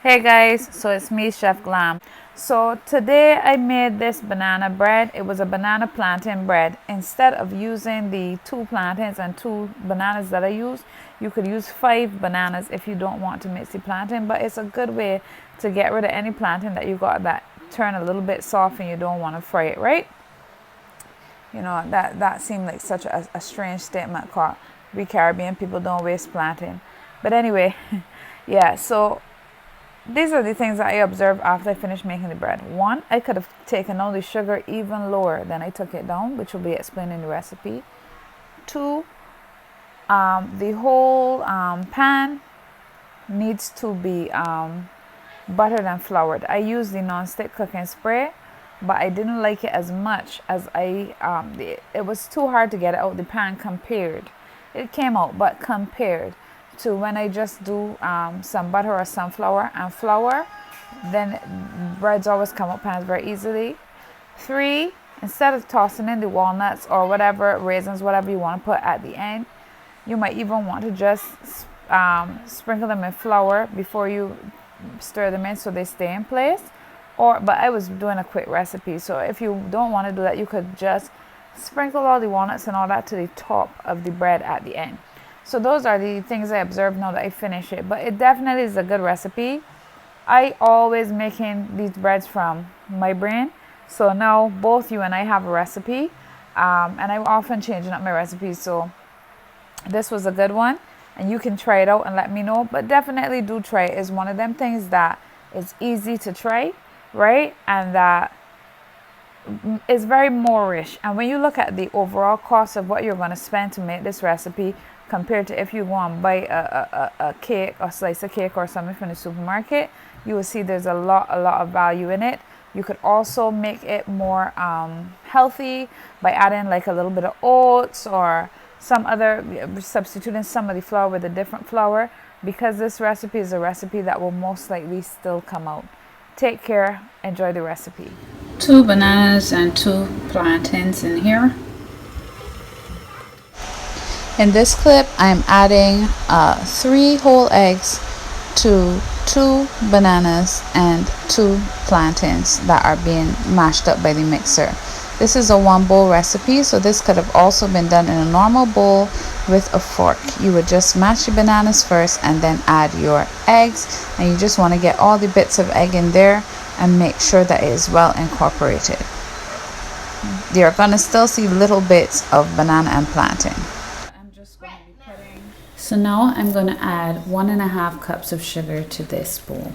Hey guys, so it's me, Chef Glam. So today I made this banana bread. It was a banana plantain bread. Instead of using the 2 plantains and 2 bananas that I use, you could use 5 bananas if you don't want to mix the plantain. But it's a good way to get rid of any plantain that you got that turn a little bit soft and you don't want to fry it, right? You know, that seemed like such a strange statement, called we Caribbean people don't waste plantain. But anyway, yeah, so these are the things that I observed after I finished making the bread. 1, I could have taken all the sugar even lower than I took it down, which will be explained in the recipe. 2, the whole pan needs to be buttered and floured. I used the non-stick cooking spray, but I didn't like it as much as it was too hard to get it out the pan compared. It came out, but compared to when I just do some butter or sunflower and flour, then breads always come out pans very easily. 3, instead of tossing in the walnuts or whatever, raisins, whatever you want to put at the end, you might even want to just sprinkle them in flour before you stir them in so they stay in place. But I was doing a quick recipe, so if you don't want to do that, you could just sprinkle all the walnuts and all that to the top of the bread at the end. So those are the things I observed now that I finish it. But it definitely is a good recipe. I always making these breads from my brain. So now both you and I have a recipe. And I'm often changing up my recipes. So this was a good one. And you can try it out and let me know. But definitely do try it. It's one of them things that is easy to try, right? And that is very moreish. And when you look at the overall cost of what you're going to spend to make this recipe, compared to if you go and buy a cake or slice of cake or something from the supermarket, you will see there's a lot of value in it. You could also make it more healthy by adding like a little bit of oats or some other, substituting some of the flour with a different flour, because this recipe is a recipe that will most likely still come out. Take care, enjoy the recipe. 2 bananas and 2 plantains in here. In this clip, I'm adding 3 whole eggs to 2 bananas and 2 plantains that are being mashed up by the mixer. This is a 1 bowl recipe, so this could have also been done in a normal bowl with a fork. You would just mash the bananas first and then add your eggs, and you just want to get all the bits of egg in there and make sure that it is well incorporated. You're going to still see little bits of banana and plantain. So now I'm going to add 1.5 cups of sugar to this bowl.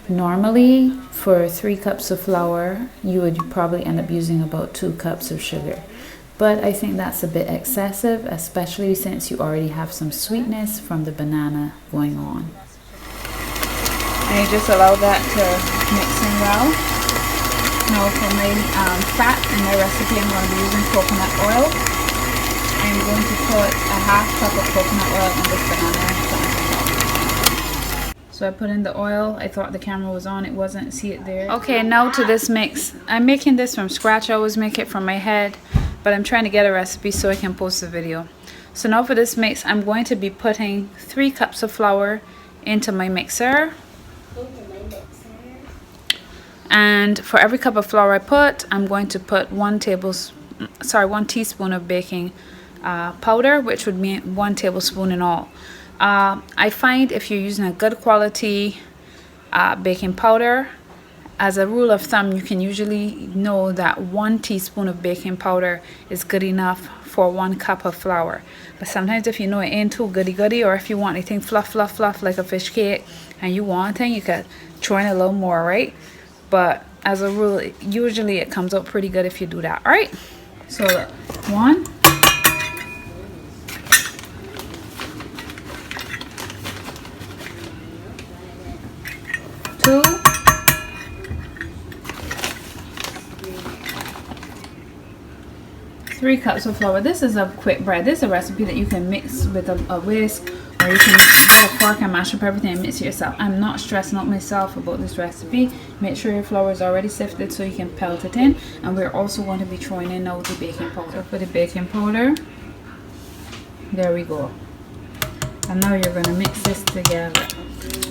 Normally for 3 cups of flour, you would probably end up using about 2 cups of sugar. But I think that's a bit excessive, especially since you already have some sweetness from the banana going on. And you just allow that to mix in well. Now for my fat in my recipe, I'm going to be using coconut oil. I'm going to put a 1/2 cup of coconut oil in this banana. So I put in the oil. I thought the camera was on. It wasn't. See it there? Okay, now to this mix. I'm making this from scratch. I always make it from my head, but I'm trying to get a recipe so I can post the video. So now for this mix, I'm going to be putting 3 cups of flour into my mixer. And for every cup of flour I put, I'm going to put 1 teaspoon of baking powder, which would mean 1 tablespoon in all. I find if you're using a good quality baking powder, as a rule of thumb, you can usually know that 1 teaspoon of baking powder is good enough for 1 cup of flour. But sometimes if you know it ain't too goody or if you want anything fluff like a fish cake and you want anything, you could throw in a little more, right? But as a rule, usually it comes out pretty good if you do that. All right, so 1, 2, 3 cups of flour. This is a quick bread. This is a recipe that you can mix with a whisk, or you can get a fork and mash up everything and mix it yourself. I'm not stressing out myself about this recipe. Make sure your flour is already sifted so you can pelt it in. And we're also going to be throwing in now the baking powder. So for the baking powder, there we go. And now you're going to mix this together.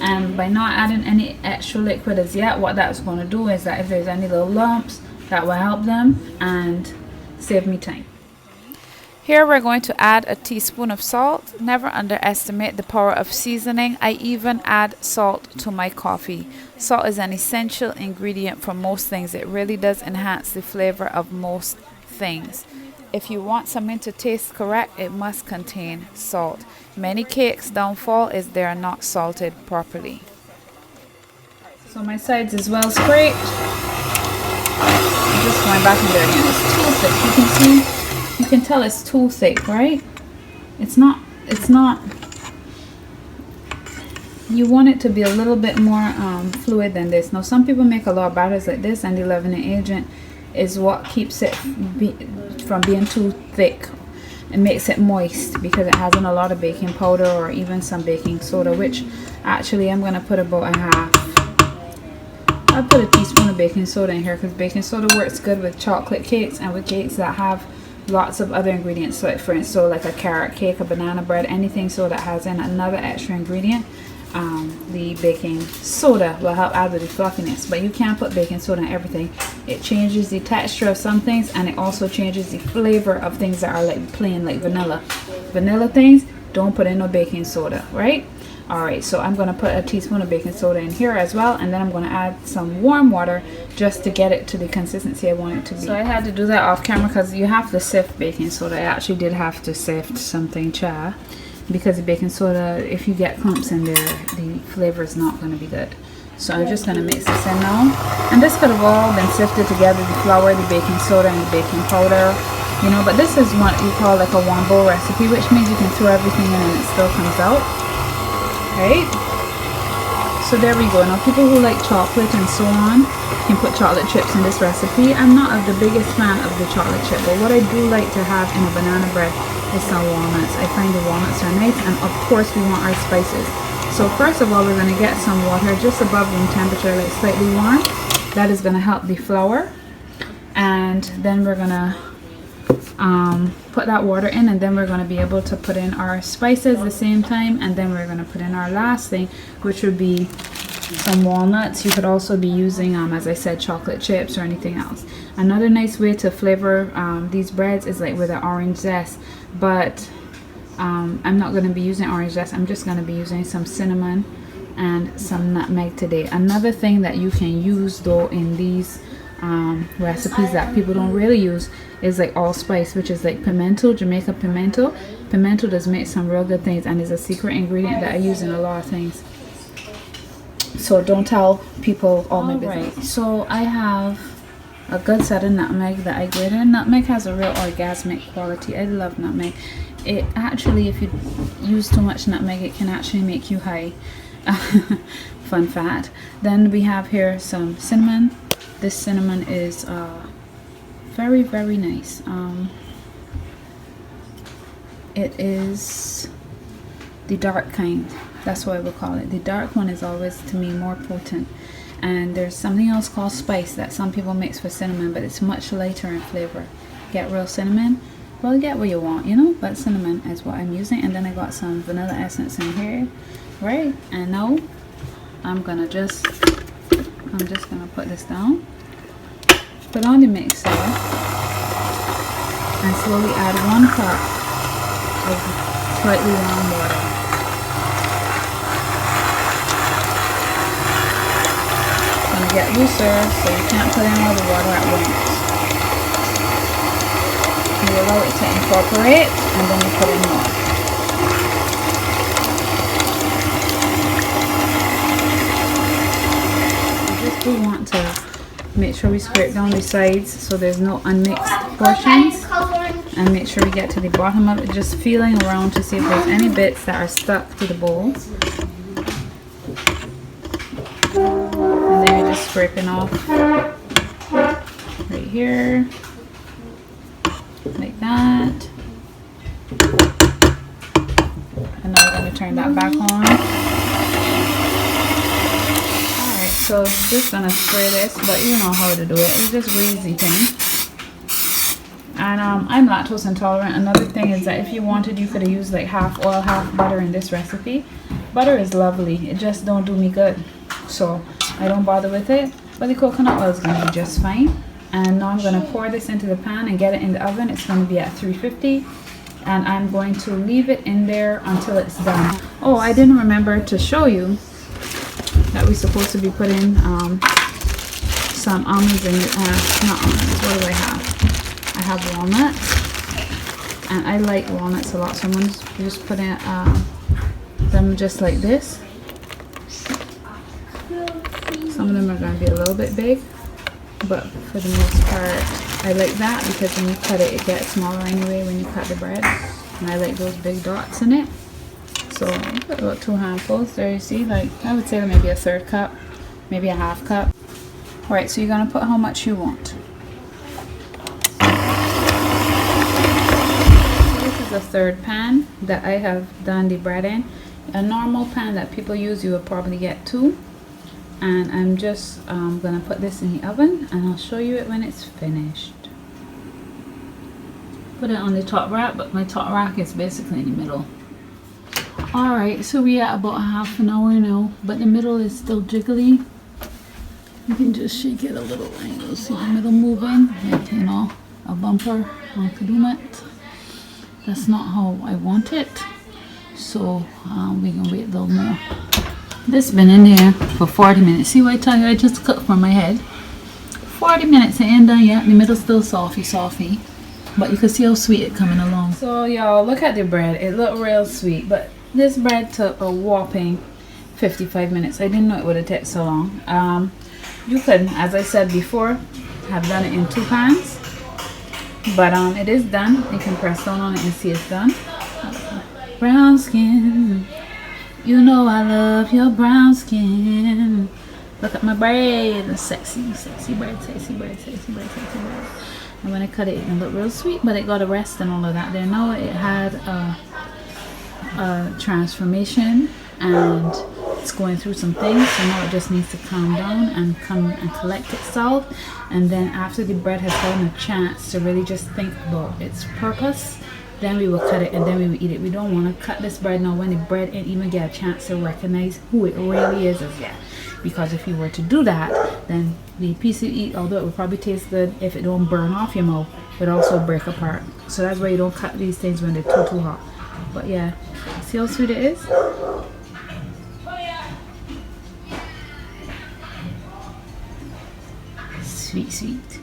And by not adding any extra liquid as yet, what that's going to do is that if there's any little lumps, that will help them and save me time. Here we're going to add a teaspoon of salt. Never underestimate the power of seasoning. I even add salt to my coffee. Salt is an essential ingredient for most things. It really does enhance the flavor of most things. If you want something to taste correct, it must contain salt. Many cakes' downfall is they are not salted properly. So my sides is well scraped. I'm just going back in there again. It's too thick. You can see. You can tell it's too thick, right? It's not, you want it to be a little bit more fluid than this. Now some people make a lot of batters like this, and the leavening agent is what keeps it from being too thick. It makes it moist because it has a lot of baking powder or even some baking soda, which actually I'm going to put about a half. I'll put a teaspoon of baking soda in here because baking soda works good with chocolate cakes and with cakes that have lots of other ingredients. So for instance, so like a carrot cake, a banana bread, anything so that has in another extra ingredient, the baking soda will help add with the fluffiness. But you can't put baking soda in everything. It changes the texture of some things, and it also changes the flavor of things that are like plain, like vanilla things. Don't put in no baking soda, right? Alright, so I'm going to put a teaspoon of baking soda in here as well, and then I'm going to add some warm water just to get it to the consistency I want it to be. So I had to do that off camera because you have to sift baking soda. I actually did have to sift something, because the baking soda, if you get clumps in there, the flavor is not going to be good. So I'm just going to mix this in now. And this could have all been sifted together, the flour, the baking soda, and the baking powder. You know, but this is what you call like a one bowl recipe, which means you can throw everything in and it still comes out. Right? So there we go. Now people who like chocolate and so on can put chocolate chips in this recipe. I'm not the biggest fan of the chocolate chip, but what I do like to have in a banana bread is some walnuts. I find the walnuts are nice, and of course we want our spices. So first of all, we're going to get some water just above room temperature, like slightly warm. That is going to help the flour, and then we're going to put that water in, and then we're going to be able to put in our spices at the same time, and then we're going to put in our last thing, which would be some walnuts. You could also be using as I said, chocolate chips or anything else. Another nice way to flavor these breads is like with an orange zest, but I'm not going to be using orange zest. I'm just going to be using some cinnamon and some nutmeg today. Another thing that you can use though in these recipes that people don't really use is like allspice, which is like pimento, Jamaica pimento. Pimento does make some real good things and is a secret ingredient that I use in a lot of things. So don't tell people all my business. Right. So I have a good set of nutmeg that I grated. Nutmeg has a real orgasmic quality. I love nutmeg. It actually, if you use too much nutmeg, it can actually make you high. Fun fact. Then we have here some cinnamon. This cinnamon is very, very nice. It is the dark kind. That's what I would call it. The dark one is always, to me, more potent. And there's something else called spice that some people mix for cinnamon, but it's much lighter in flavor. Get real cinnamon? Well, get what you want, you know? But cinnamon is what I'm using. And then I got some vanilla essence in here, right? And now I'm just gonna put this down, put on the mixer, and slowly add 1 cup of slightly warm water. It's gonna get looser, so you can't put in all the water at once. You allow it to incorporate, and then you put in more. We want to make sure we scrape down the sides so there's no unmixed portions, and make sure we get to the bottom of it, just feeling around to see if there's any bits that are stuck to the bowl, and then you're just scraping off right here like that. And now we're going to turn that back on. So just gonna spray this, but you know how to do it. It's just real easy thing. And I'm lactose intolerant. Another thing is that if you wanted, you could have used like half oil, half butter in this recipe. Butter is lovely, it just don't do me good, so I don't bother with it. But the coconut oil is going to be just fine. And now I'm going to pour this into the pan and get it in the oven. It's going to be at 350, and I'm going to leave it in there until it's done. Oh, I didn't remember to show you that we're supposed to be putting some almonds in it. Not almonds, what do I have? I have walnuts, and I like walnuts a lot, so I'm going to just put in them just like this. Some of them are going to be a little bit big, but for the most part I like that, because when you cut it, it gets smaller anyway when you cut the bread, and I like those big dots in it. So I'll put about 2 handfuls there. You see, like I would say maybe a 1/3 cup, maybe a 1/2 cup. Alright, so you're going to put how much you want. This is a 3rd pan that I have done the bread in. A normal pan that people use, you will probably get 2. And I'm just gonna put this in the oven, and I'll show you it when it's finished. Put it on the top rack, but my top rack is basically in the middle. Alright, so we're at about 1/2 an hour now, but the middle is still jiggly. You can just shake it a little and you'll see the middle moving, like, you know, a bumper on Kadoomet. That's not how I want it, so we're gonna wait a little more. This has been in there for 40 minutes. See what I tell you? I just cooked from my head. 40 minutes, it ain't done yet. The middle's still softy. But you can see how sweet it coming along. So y'all, look at the bread. It looked real sweet. But this bread took a whopping 55 minutes. I didn't know it would have taken so long. You could, as I said before, have done it in 2 pans. But it is done. You can press down on it and see it's done. Brown skin. You know I love your brown skin. Look at my bread. Sexy bread. And when I cut it, it looked real sweet, but it got a rest and all of that there. Now it had a transformation, and it's going through some things, so now it just needs to calm down and come and collect itself. And then after the bread has gotten a chance to really just think about its purpose, then we will cut it and then we will eat it. We don't want to cut this bread now when the bread ain't even get a chance to recognize who it really is as yet. Because if you were to do that, then the piece you eat, although it would probably taste good, if it don't burn off your mouth, it also break apart. So that's why you don't cut these things when they're too hot. But yeah, see how sweet it is? Sweet.